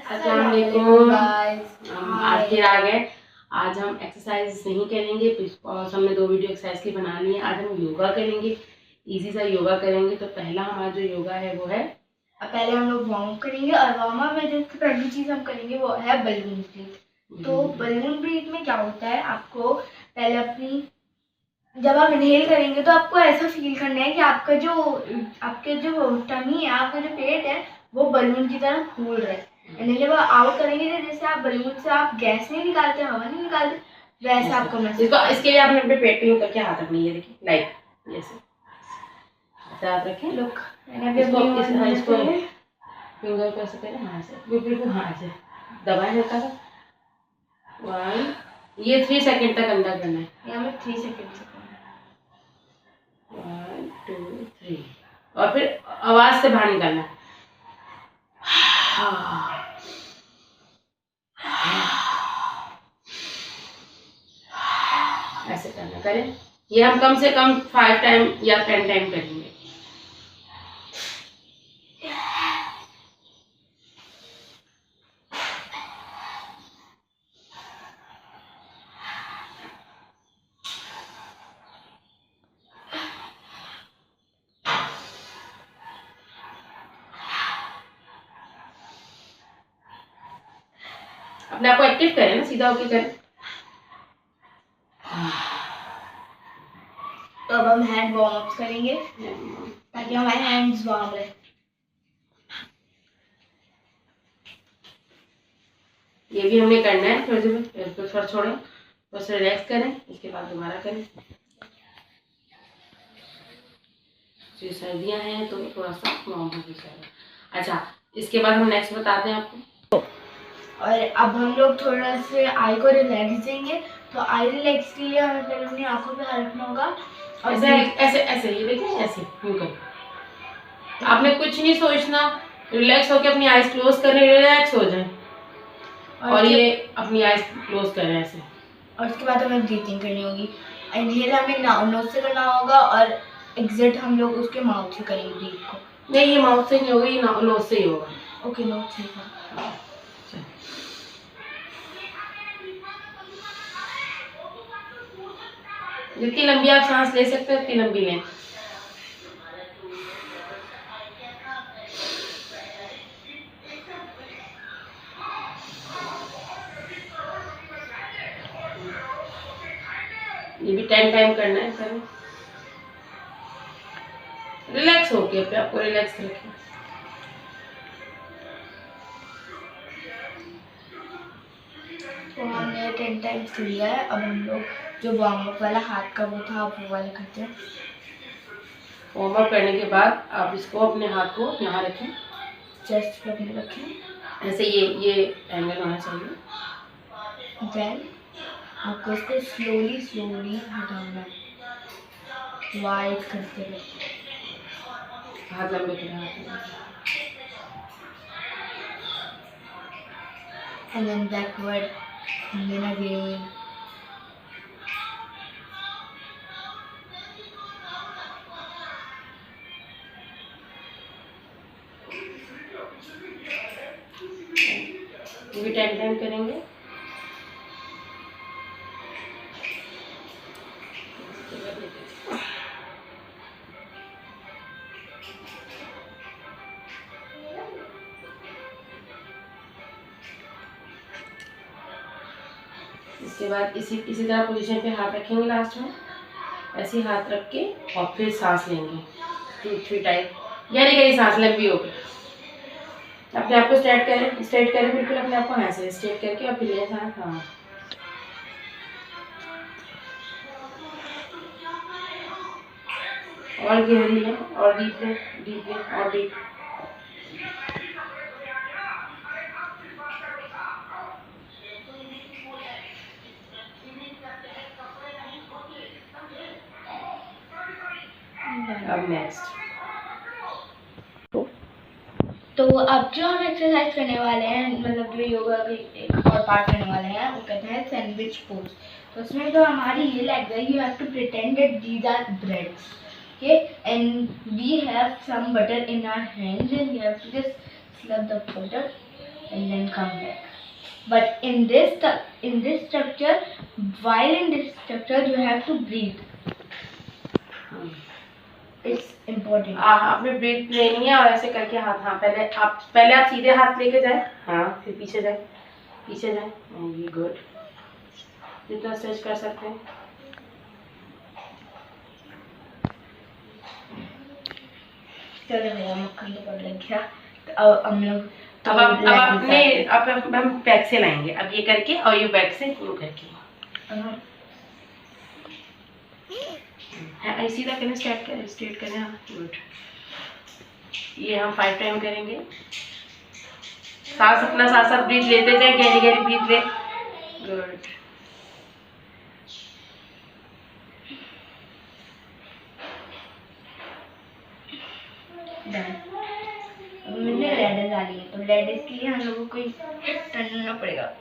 अस्सलाम वालेकुम। आज फिर आ गए। आज हम एक्सरसाइज नहीं करेंगे, और हमने 2 वीडियो एक्सरसाइज की बना ली है। आज हम योगा करेंगे, इजी सा योगा करेंगे। तो पहला हमारा जो योगा है वो है, पहले हम लोग वार्म अप करेंगे और वार्म अप में जो पहली चीज हम करेंगे वो है बलून ब्रीथ। तो बलून ब्रीथ में क्या होता है, आपको पहले अपनी जब आप इनहेल करेंगे तो आपको ऐसा फील करना है कि आपके जो टमी है, आपका जो पेट है वो बलून की तरह फूल रहा है। इनहेल आउट करेंगे तो जैसे आप बलून से आप गैस नहीं निकालते, हवा नहीं निकालते, वैसे आपको इसके लिए आपने अपने पेट पे यूं करके हाथ रखनी है, देखिए लाइक जैसे हाथ रखें। लुक इसको फिंगर को ऐसे करें, हाथ से बिल्कुल हाथ से दबाएं हल्का सा। 1 ये 3 सेकंड तक अंदर करना है। यहाँ में 3 सेकंड से 1 2 3 और फिर आवाज से बाहर निकालना है। ऐसे करना, करें। ये हम कम से कम 5 टाइम या 10 टाइम करेंगे। अपने आप को एक्टिव करें ना, सीधा होके करें। तो अब हम हैंड वार्म अप करेंगे ताकि हमारे हैंड्स वार्म रहे। ये भी हमने करना है। थोड़ी देर थोड़ा छोड़ें, बस रिलैक्स करें, इसके बाद दोबारा करें। तो सर्दियाँ हैं तो थोड़ा सा वार्म हो जाएगा। अच्छा, इसके बाद हम नेक्स्ट बताते हैं आपको। और अब हम लोग थोड़ा से आई को रिलैक्स देंगे। तो आई रिलैक्स के लिए हमें पहले अपनी आंखों पे हाथ रखना होगा और ऐसे ऐसे ऐसे ये देखिए, ऐसे यूं करें। आपने कुछ नहीं सोचना, रिलैक्स होकर अपनी आईज क्लोज करें, रिलैक्स हो जाए और ये अपनी आईज क्लोज करें ऐसे। और उसके बाद हमें ब्रीथिंग करनी होगी। इनहेल हमें नोज से करना होगा और एग्जिट हम लोग उसके माउथ से करेंगे ब्रीथ को। नहीं, ये माउथ से नहीं होगा, ये नोज से ही होगा। ओके, नोज से ही। जितनी लंबी आप सांस ले सकते हैं उतनी लंबी लें। ये भी 10 टाइम करना है सर। रिलैक्स होके अपने आपको रिलैक्स रखें। तो हमने 10 टाइम्स लिया है। अब हम लोग जो वार्म अप वाला हाथ का वो था वो वाला करते हैं। वार्म अप करने के बाद आप इसको अपने हाथ को यहाँ रखें, चेस्ट पे अपने रखें, ऐसे ये एंगल होना चाहिए। देन आपको इसको स्लोली हटाना है, वाइड करते हुए। हाथ लंबे करें, and then backward and then again. ये भी 10 टाइम करेंगे। इसके बाद इसी तरह पोजीशन पे हाथ रखेंगे, लास्ट में ऐसे हाथ रख के और फिर सांस लेंगे 2-3 टाइम। गहरी गहरी सांस लंबी हो गई। अपने आप को स्ट्रेट करें बिल्कुल अपने आप को, ऐसे स्ट्रेट करके और फिर ले सांस। हाँ, और गहरी है और डीप है और डीप। अब नेक्स्ट, तो अब जो हम एक्सरसाइज करने वाले हैं, मतलब जो योगा का एक और पार्ट करने वाले हैं, वो कहते हैं सैंडविच पोज। तो उसमें जो हमारी ये लेग है, you have to pretend that these are breads, okay, and we have some butter in our hands and we have to just slab the butter and then come back. But in this structure, while in this structure, you have to breathe. It's important. आपने breathe लेनी है और ऐसे करके हाथ, हाँ पहले आप सीधे हाथ लेके जाए, हाँ फिर पीछे जाए, ये गुड, जितना स्ट्रेच कर सकते हैं। चलो मेरा मक्खन तो पड़ लग गया। तो अब हम लोग अब हम बैक से लाएंगे, अब ये करके और ये बैक से यूँ करके, हाँ सीधा करना स्ट्रेट करना, गुड। ये हम 5 टाइम करेंगे। सांस अपना सांस ब्रीथ लेते जाए, गहरी गहरी ब्रीथ ले, गुड। मैंने लेडीज आ रही है, तो लेडीज के लिए हम लोगों को करना पड़ेगा।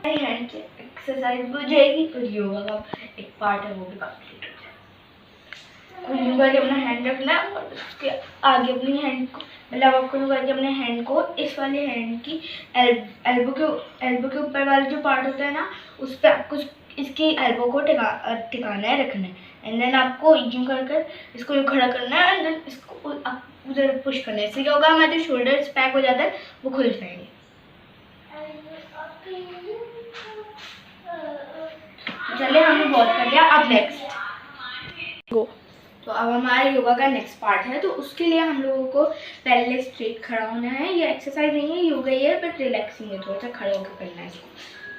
हैंड की एक्सरसाइज भी हो जाएगी और योगा का एक पार्ट है वो भी कंप्लीट हो जाएगा। कुछ करके अपना हैंड रखना है और उसके आगे अपनी हैंड को, मतलब आपको करके अपने हैंड को इस वाले हैंड की एल्बो के ऊपर वाला जो पार्ट होता है ना, उस पर आपको इसकी एल्बो को टिकाना है, रखना है। एंड देन आपको यूँ कर इसको यूँ खड़ा करना है एंड देन इसको उधर पुश करना है। इससे क्या होगा, हमारे जो शोल्डर्स पैक हो जाता है वो खुल जाएंगे। चलिए हमने बहुत कर लिया, अब नेक्स्ट गो। तो अब हमारे योगा का नेक्स्ट पार्ट है, तो उसके लिए हम लोगों को पहले स्ट्रेट खड़ा होना है। ये एक्सरसाइज नहीं है, योगा ही है, बट रिलैक्सिंग है, थोड़ा सा खड़े होकर करना है इसको।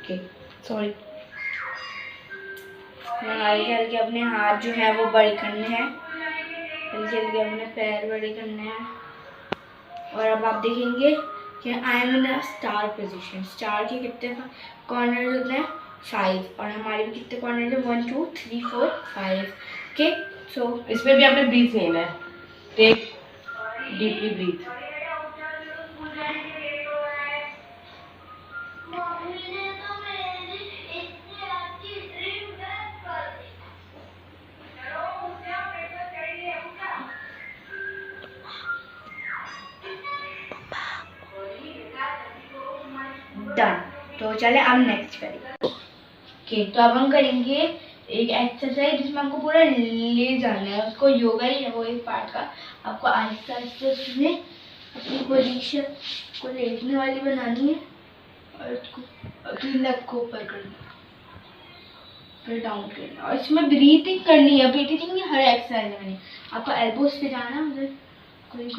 Okay sorry. हल्के हल्के अपने हाथ जो है वो बड़े करने हैं, हल्के हल्के अपने पैर बड़े करने हैं। और अब आप देखेंगे कि I am in a star position. Star के कितने कॉर्नर होते हैं, 5, और हमारे भी कितने कॉर्नर है, 1 2 3 4 5। ओके सो इसमें भी आपने ब्रीथ लेना है, टेक डीपली ब्रीथ। डन। तो चले अब नेक्स्ट करेंगे। ओके तो अब हम करेंगे एक एक्सरसाइज जिसमें हमको पूरा ले जाना है, उसको योगा ही है वो एक पार्ट का। आपको आहिस्ता आहिस्ता उसमें अपनी पोजीशन को लेटने वाली बनानी है और उसको अपनी लेग को ऊपर करना, फिर डाउन करना, और इसमें ब्रीथिंग करनी है। ब्रीथिंग हर एक्सरसाइज में आपको एल्बोज पे जाना है, उधर कोई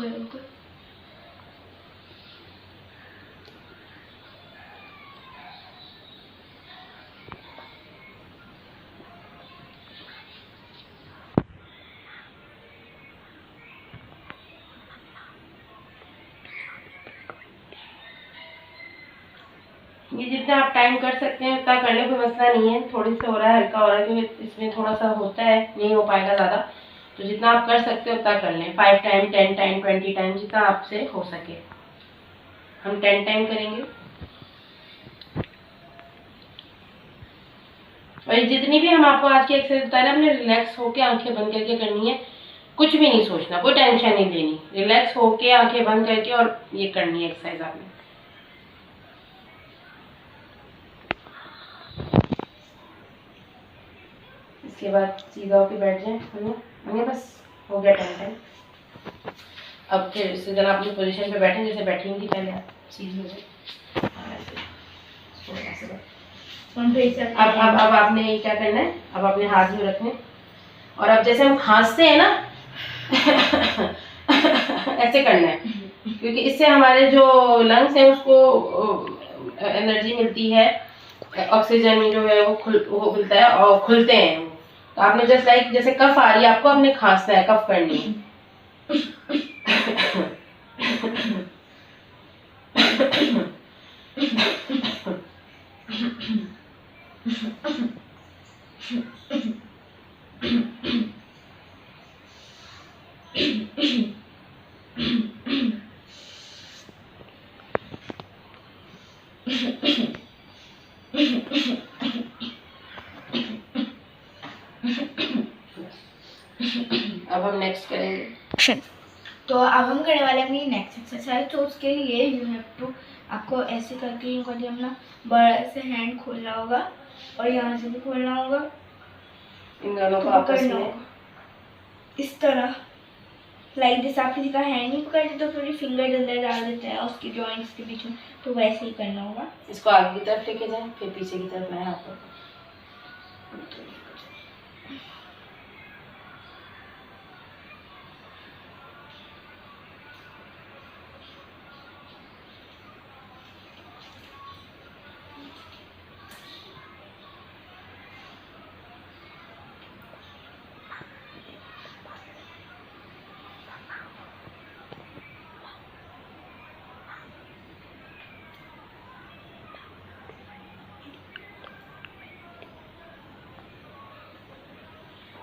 ये जितना आप टाइम कर सकते हैं उतना करने कोई मसला नहीं है। थोड़ी से हो रहा है, हल्का हो रहा है, क्योंकि इसमें थोड़ा सा होता है, नहीं हो पाएगा ज़्यादा, तो जितना आप कर सकते हो उतना कर लें। 5 टाइम 10 टाइम 20 टाइम जितना आपसे हो सके। हम 10 टाइम करेंगे। और जितनी भी हम आपको आज की एक्सरसाइज बता रहे हैं, हमने रिलैक्स होकर आंखें बंद करके करनी है, कुछ भी नहीं सोचना, कोई टेंशन नहीं लेनी, रिलैक्स होके आंखें बंद करके और ये करनी है एक्सरसाइज आपने। इसके बाद सीधा होके बैठ जाए, हमने बस हो गया 10 टाइम। अब फिर इससे ज़रा अपनी पोजीशन पे बैठें जैसे बैठेंगी पहले आप, सीधी हो जाए। अब आपने क्या करना है, अब अपने हाथ में रखने, और अब जैसे हम खांसते हैं ना ऐसे करना है, क्योंकि इससे हमारे जो लंग्स हैं उसको एनर्जी मिलती है, ऑक्सीजन जो है वो मिलता है और खुलते हैं। तो आपने जस्ट लाइक जैसे कफ आ रही है आपको, आपने खांसना है, कफ करनी है। अब हम नेक्स्ट करेंगे। तो तो अब हम करने वाले हैं अपनी नेक्स्ट एक्सरसाइज। तो उसके लिए यू हैव टू, आपको ऐसे करके यूँ करके अपना बड़ा से हैंड खोलना होगा और यहाँ से भी खोलना होगा, इन दोनों को तो आपस पकड़ना में होगा इस तरह। लाइक जैसे आप किसी का हैंड नहीं पकड़ते तो थोड़ी फिंगर अंदर डाल देते हैं उसकी जॉइंट्स के बीच में, तो वैसे ही करना होगा। इसको आगे की तरफ लेके जाएं, फिर पीछे की तरफ लाएं हाथों को।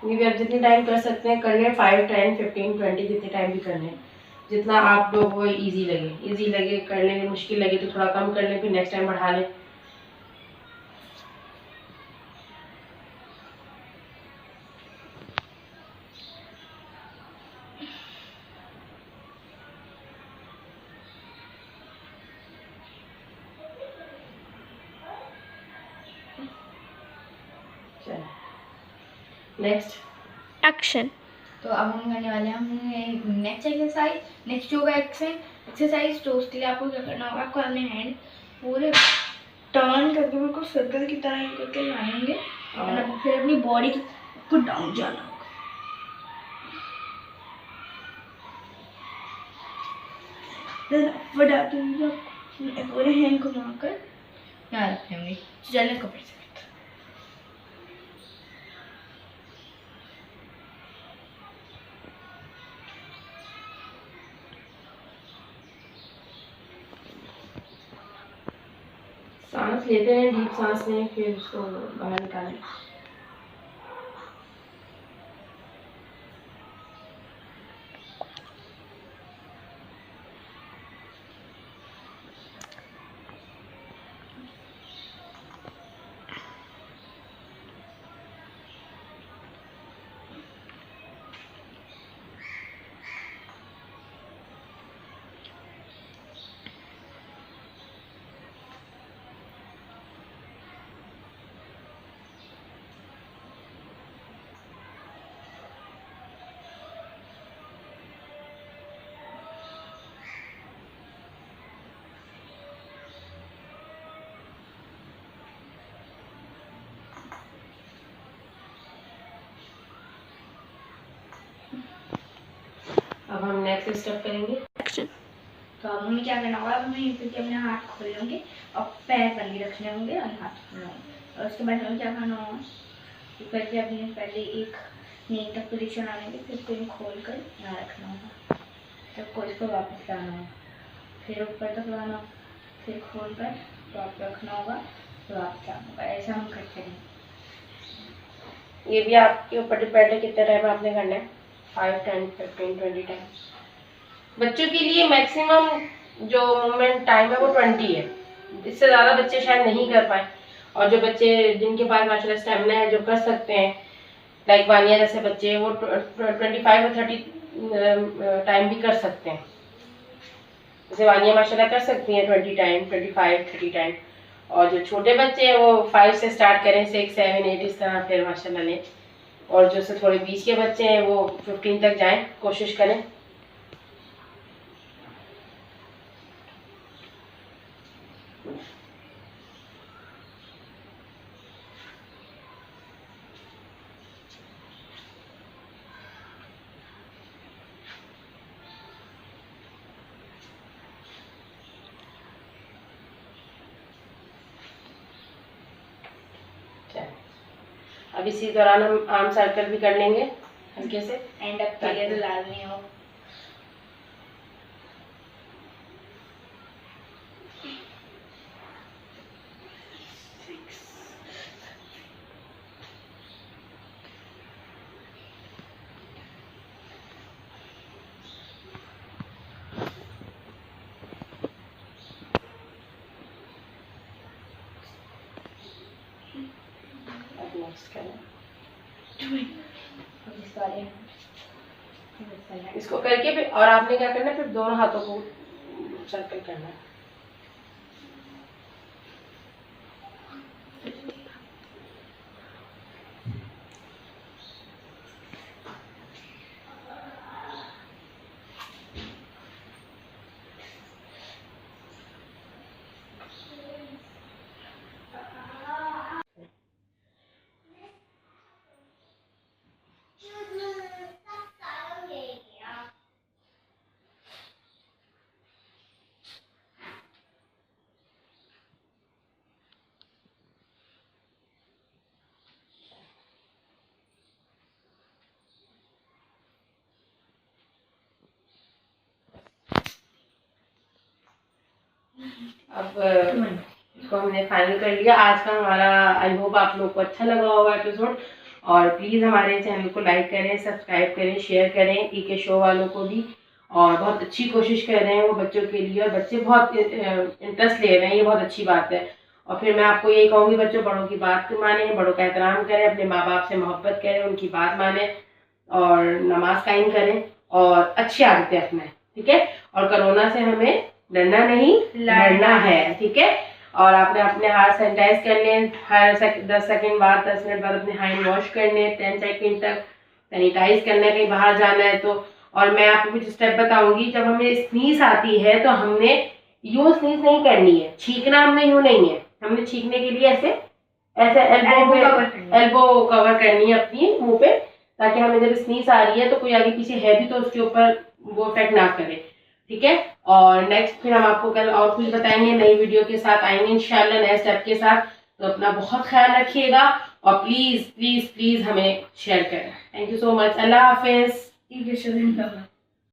ये भी आप जितने टाइम कर सकते हैं करिए, 5, 10, 15, 20 जितने टाइम भी करने हैं, जितना आप लोगों को इजी लगे करने में। मुश्किल लगे तो थोड़ा कम कर लें, फिर नेक्स्ट टाइम बढ़ा लें। Next action. तो अब हम करने वाले हैं हम next exercise, next yoga exercise. तो उसके लिए आपको क्या करना होगा, आपको अपने हैंड पूरे टर्न करके बिल्कुल सर्कल की तरह ही करके लाएंगे और फिर अपनी बॉडी को डाउन जाना होगा। बढ़ाते हुए पूरे हैंड को मारकर यहाँ रखेंगे। चलिए कपड़े से सांस लेते हैं, डीप सांस लें, फिर उसको बाहर निकालें। अब हम नेक्स्ट स्टेप करेंगे एक्शन। तो अब हमें क्या करना होगा, अब हमें यहीं पे अपने हाथ खोल लेंगे और पैर बंदी रखने होंगे और हाथ खोलना होगा। और उसके बाद हमें क्या करना होगा, करके अपने पहले एक नी तक पोजीशन आने की, फिर पिन खोल कर यहाँ रखना होगा, तब को इसको वापस लाना होगा, फिर ऊपर तक लाना होगा, फिर खोल कर वापस रखना होगा, तो वापस लाना होगा। ऐसा हम करते हैं। ये भी आपके ऊपर डिपेंड है कितने टाइम आपने करना है, 5, 10, 15, 20 टाइम। बच्चों के लिए मैक्सिमम जो मूवमेंट टाइम है वो 20 है, इससे ज़्यादा बच्चे शायद नहीं कर पाए। और जो बच्चे जिनके पास माशाल्लाह स्टेमिना है, जो कर सकते हैं, लाइक वानिया जैसे बच्चे, वो 25 और 30 टाइम भी कर सकते हैं। जैसे वानिया माशाल्लाह कर सकती हैं 20 टाइम, 25, 30 टाइम। और जो छोटे बच्चे हैं वो 5 से स्टार्ट करें, 6, 7, 8 इस तरह फिर माशाल्लाह लें। और जो से थोड़े बीच के बच्चे हैं वो 15 तक जाएं, कोशिश करें। अब इसी दौरान हम आर्म सर्कल भी कर लेंगे हल्के से, एंड अप के लिए तो लाजमी हो। नेक्स्ट करें। अब इस वाले इसको करके फिर, और आपने क्या करना है, फिर दोनों हाथों को सर्कल करना है। अब इसको हमने फाइनल कर लिया। आज का हमारा, आई होप आप लोग को अच्छा लगा होगा एपिसोड, और प्लीज़ हमारे चैनल को लाइक करें, सब्सक्राइब करें, शेयर करें पीके शो वालों को भी। और बहुत अच्छी कोशिश कर रहे हैं वो बच्चों के लिए, और बच्चे बहुत इंटरेस्ट ले रहे हैं, ये बहुत अच्छी बात है। और फिर मैं आपको यही कहूँगी, बच्चों बड़ों की बात माने, बड़ों का एहतराम करें, अपने माँ बाप से मोहब्बत करें, उनकी बात माने, और नमाज कायम करें, और अच्छी आदतें अपनाएं, ठीक है। और कोरोना से हमें डरना नहीं, लड़ना है, ठीक है। और आपने अपने हाथ सैनिटाइज करने, हर 10 सेकंड बाद, 10 मिनट बाद अपने हैंड वॉश करने, 10 सेकंड तक सैनिटाइज करना है, कहीं बाहर जाना है तो। और मैं आपको कुछ स्टेप बताऊंगी, जब हमें स्नीज आती है तो हमने यूं स्नीज नहीं करनी है, छींकना हमने यूं नहीं है, हमने छींकने के लिए ऐसे ऐसे एल्बो कवर करनी है अपनी मुंह पे, ताकि हमें जब स्नीज आ रही है तो कोई आगे पीछे है भी तो उसके ऊपर वो इफेक्ट ना करे, ठीक है। और नेक्स्ट फिर हम आपको कल और कुछ बताएंगे, नई वीडियो के साथ आएंगे इंशाल्लाह, नए स्टेप के साथ। तो अपना बहुत ख्याल रखिएगा, और प्लीज प्लीज प्लीज हमें शेयर करें। Thank you so much. Allah Hafiz.